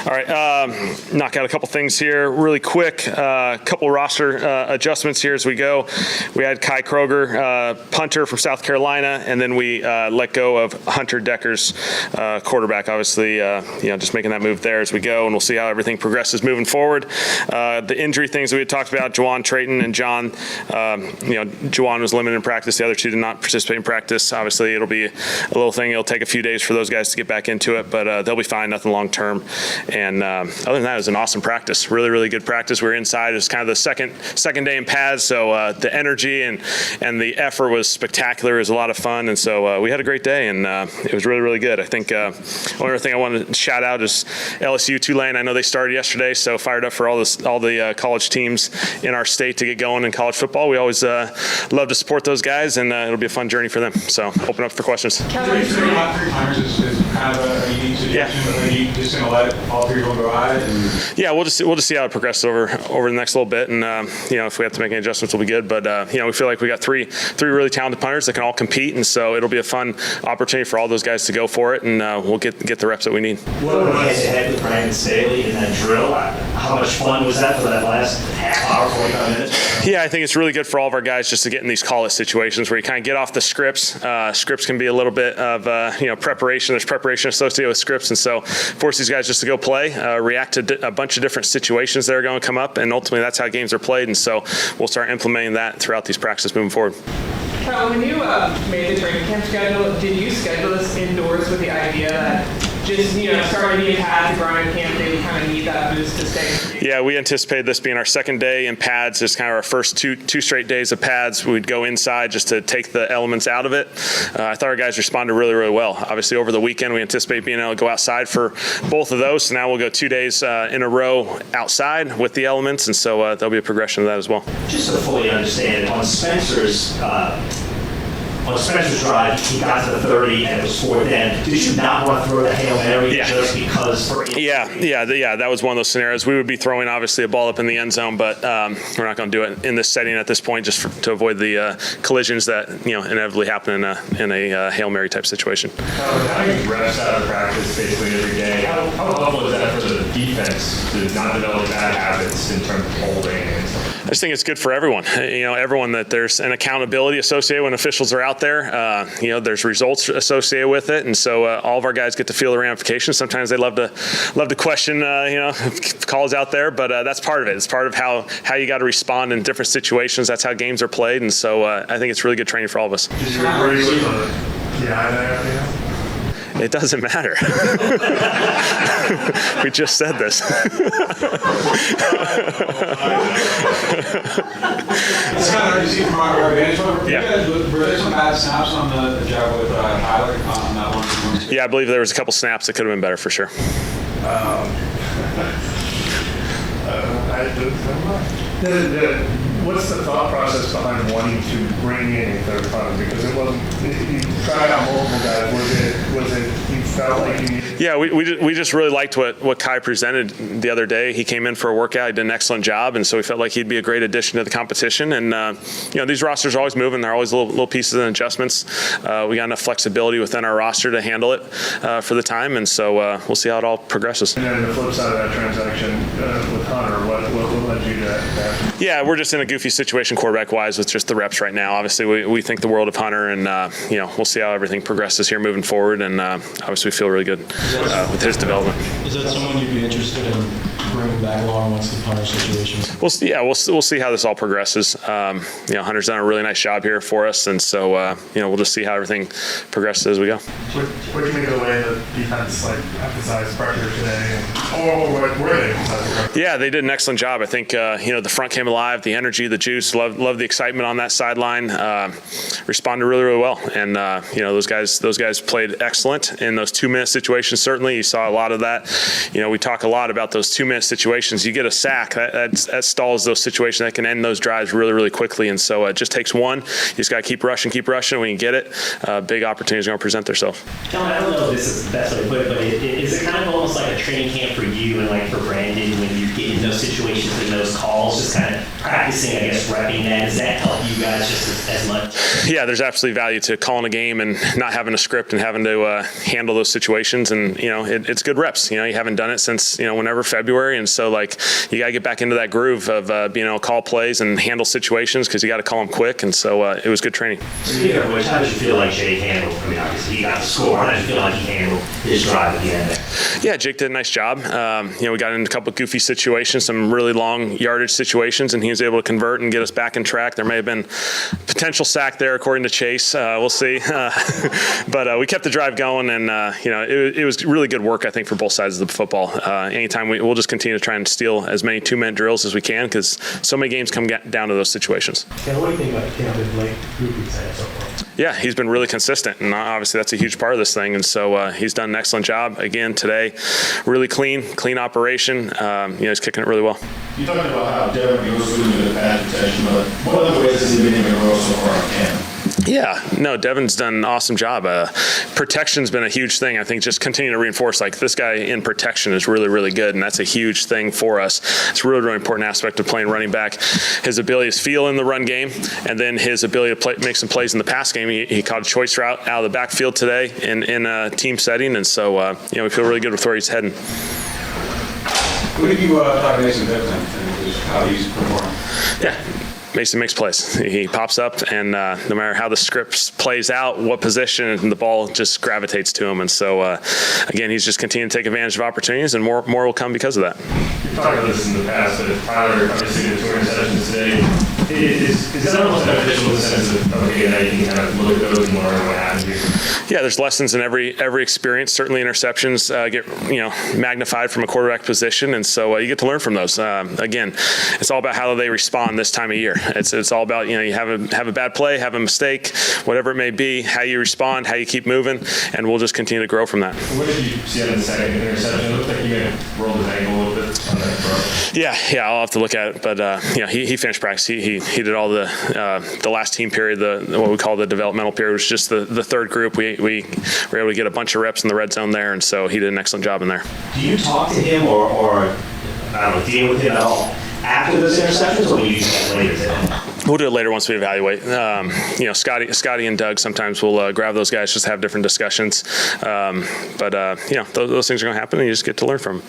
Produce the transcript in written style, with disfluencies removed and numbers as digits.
All right, knock out a couple things here really quick. A couple roster adjustments here as we go. We had Kai Kroger, punter from South Carolina, and then we let go of Hunter Decker's quarterback. Obviously, just making that move there as we go, and we'll see how everything progresses moving forward. The injury things that we had talked about, Juwan Trayton and John. Juwan was limited in practice. The other two did not participate in practice. Obviously, it'll be a little thing. It'll take a few days for those guys to get back into it, but they'll be fine. Nothing long term. And other than that, it was an awesome practice. Really, really good practice. We were inside. It was kind of the second day in pads, so the energy and the effort was spectacular. It was a lot of fun, and so we had a great day, and it was really, really good. I think one other thing I want to shout out is LSU Tulane. I know they started yesterday, so fired up for all the college teams in our state to get going in college football. We always love to support those guys, and it'll be a fun journey for them. So open up for questions. Three timers is kind of a unique situation, but then you just going to let all three of them go at it? Yeah, we'll just see how it progresses over the next little bit, and if we have to make any adjustments, we'll be good. But we feel like we got three really talented punters that can all compete, and so it'll be a fun opportunity for all those guys to go for it, and we'll get the reps that we need. What were head-to-head with Brandon Staley in that drill? How much fun was that for that last half hour, 45 minutes? Yeah, I think it's really good for all of our guys just to get in these call-it situations where you kind of get off the scripts. Scripts can be a little bit of preparation. There's preparation associated with scripts, and so force these guys just to go play, react to a bunch of different situations that are going to come up, and ultimately that's how games are played. And so we'll start implementing that throughout these practices moving forward. Kellen, when you made the training camp schedule, did you schedule this indoors with the idea that just, starting to pads and grind camp, they kind of need that boost to stay? Yeah, we anticipated this being our second day in pads. It's kind of our first two straight days of pads. We'd go inside just to take the elements out of it. I thought our guys responded really, really well. Obviously, over the weekend, we anticipate being able to go outside for both of those. So now we'll go 2 days in a row outside with the elements, and so there'll be a progression of that as well. Just to fully understand, on Spencer's drive, he got to the 30 and it was fourth down. Did you not want to throw the Hail Mary just because? Yeah. That was one of those scenarios. We would be throwing obviously a ball up in the end zone, but we're not going to do it in this setting at this point, just to avoid the collisions that inevitably happen in a Hail Mary type situation. How do you reps out of practice basically every day? How helpful is that for the defense to not develop bad habits in terms of holding and stuff? I just think it's good for everyone. Everyone, that there's an accountability associated when officials are out there. There's results associated with it, and so all of our guys get to feel the ramifications. Sometimes they love to question, calls out there, but that's part of it. It's part of how you got to respond in different situations. That's how games are played, and so I think it's really good training for all of us. Did you agree with the eye there? It doesn't matter. We just said this. It's kind of hard to see from our vantage point. Were there some bad snaps on the job with Tyler on that one? Yeah, I believe there was a couple snaps that could have been better for sure. What's the thought process behind wanting to bring in a third punter? Because you tried out multiple guys. Was it you felt like you needed? Yeah, we just really liked what Kai presented the other day. He came in for a workout. He did an excellent job, and so we felt like he'd be a great addition to the competition. And these rosters are always moving. They're always little pieces and adjustments. We got enough flexibility within our roster to handle it for the time, and so we'll see how it all progresses. And then the flip side of that transaction with Hunter, what led you to that? Yeah, we're just in a goofy situation quarterback-wise with just the reps right now. Obviously, we think the world of Hunter, and we'll see how everything progresses here moving forward. And obviously, we feel really good with his development. Is that someone you'd be interested in bringing back along once the punter situation? We'll see how this all progresses. Hunter's done a really nice job here for us, and so we'll just see how everything progresses as we go. What do you make of the way the defense emphasized pressure today, or were they emphasizing pressure? Yeah, they did an excellent job. I think the front came alive, the energy, the juice. Love the excitement on that sideline. Responded really, really well, and those guys played excellent in those 2-minute situations. Certainly, you saw a lot of that. We talk a lot about those 2-minute situations. You get a sack that stalls those situations that can end those drives really, really quickly, and so it just takes one. You just got to keep rushing. When you get it, big opportunities are going to present themselves. Kellen, I don't know if this is the best way to put it, but is it kind of almost like a training camp for you and like for Brandon when you get in those situations and those calls, just kind of practicing, I guess, repping that? Does that help you guys just as much? Yeah, there's absolutely value to calling a game and not having a script and having to handle those situations, and it's good reps. You you haven't done it since, whenever February. And so, like, you got to get back into that groove of being able to call plays and handle situations because you got to call them quick. And so it was good training. Speaking of which, how did you feel like Jake handled? I mean, obviously he got the score. How did you feel like he handled his drive at the end there? Yeah, Jake did a nice job. We got into a couple of goofy situations, some really long yardage situations, and he was able to convert and get us back in track. There may have been potential sack there, according to Chase. We'll see. But we kept the drive going, and it was really good work, I think, for both sides of the football. Anytime we'll just continue to try and steal as many two-minute drills as we can because so many games come down to those situations. Ken, what do you think about the camp and Blake group he's had so far? Yeah, he's been really consistent, and obviously that's a huge part of this thing. And so he's done an excellent job again today. Really clean operation. He's kicking it really well. You talked about how Devin goes really good at pass protection, but what other ways has he been able to grow so far on camp? Yeah, no, Devin's done an awesome job. Protection's been a huge thing. I think just continue to reinforce, like, this guy in protection is really, really good, and that's a huge thing for us. It's a really, really important aspect of playing running back. His ability to feel in the run game, and then his ability to make some plays in the pass game. He caught a choice route out of the backfield today in a team setting, and so we feel really good with where he's heading. What did you talk to Mason Dixon and how he's performing? Yeah. Mason makes plays. He pops up, and no matter how the script plays out, what position, the ball just gravitates to him. And so, again, he's just continuing to take advantage of opportunities, and more will come because of that. You've talked about this in the past, but if Tyler obviously did 2 interceptions today, is that almost beneficial in the sense of, okay, now you can kind of look at those and learn what happened here? Yeah, there's lessons in every experience. Certainly interceptions get magnified from a quarterback position, and so you get to learn from those. Again, it's all about how they respond this time of year. It's all about, you have a bad play, have a mistake, whatever it may be, how you respond, how you keep moving, and we'll just continue to grow from that. What did you see on the second interception? It looked like he may have rolled his ankle a little bit on that throw. Yeah, I'll have to look at it, but he finished practice. He did all the last team period, what we call the developmental period, which is just the third group. We were able to get a bunch of reps in the red zone there, and so he did an excellent job in there. Do you talk to him or I don't know, deal with him at all after those interceptions, or will you do that later today? We'll do it later once we evaluate. Scotty and Doug sometimes will grab those guys, just have different discussions. But those things are going to happen, and you just get to learn from them.